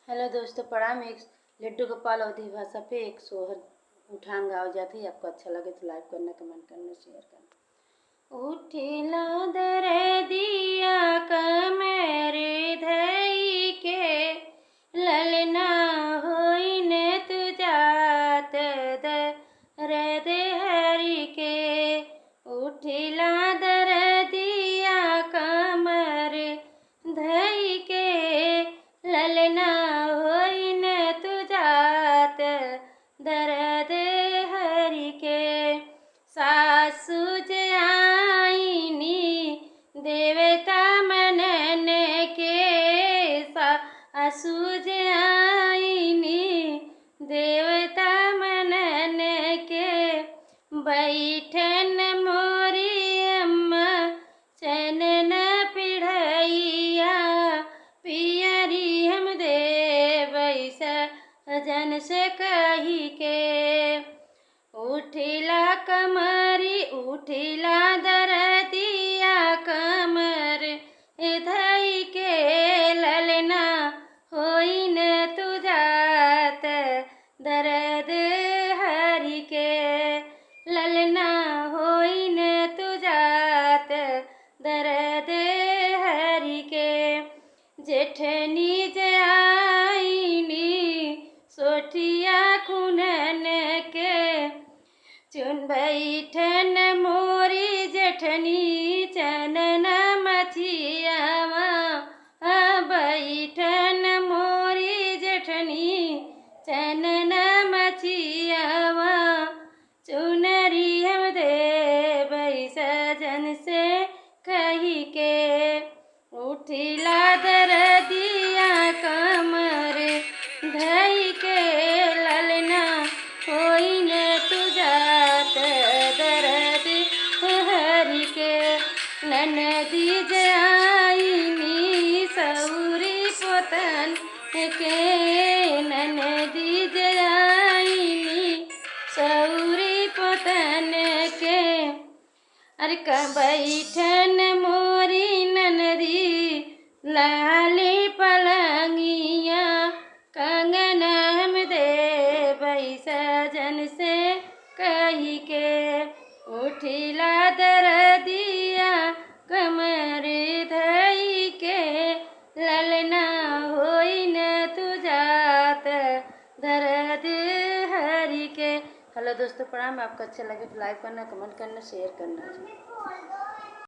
Hello दोस्तों, प्रणाम। एक लड्डू गोपाल अवधी भाषा पे एक सोहर उठान गाओ जाती है। आपको अच्छा लगे तो लाइक करना, कमेंट करना, शेयर करना। उठिला दर दिया कमरे धई के, ललना होइन तु जात दर्द हरि के। उठिला दर दिया कमर धई के, ललना होइन तु जात दर्द हरि के। सासु आईनी देवता मनन के, सासु आईनी देवता मनन के। बैठन मोरी अम्मा चनन पिढ़ैया, पियरी हम देवै सजन से कही के। उठिला कमरी उठिला दरदिया कमर धई के, ललना होइन तु जात दर्द हरि के। ललना होइन तु जात दर्द हरि के। जेठनी आईनी सोठिया खुनन के, चुन बैठन मोरी जेठनी चनन मथियावा। बैठन मोरी जेठनी चनन मथियावा, चुनरी हम देवै सजन से कही के। उठिला दरदिया कमर धई के, ललना होइन तु जात दर्द हरि के। ननदी आईनी सौरी पोतन के, ननदी आईनी सौरी पोतन के। अरे बैठन मोरी ननदी लाली पलंगिया, कंगन हम देवै सजन से कही के। उठिला दरदिया कमर धई के, ललना होइन तु जात दर्द हरि के। हेलो दोस्तों, प्रणाम। आपको अच्छा लगे तो लाइक करना, कमेंट करना, शेयर करना।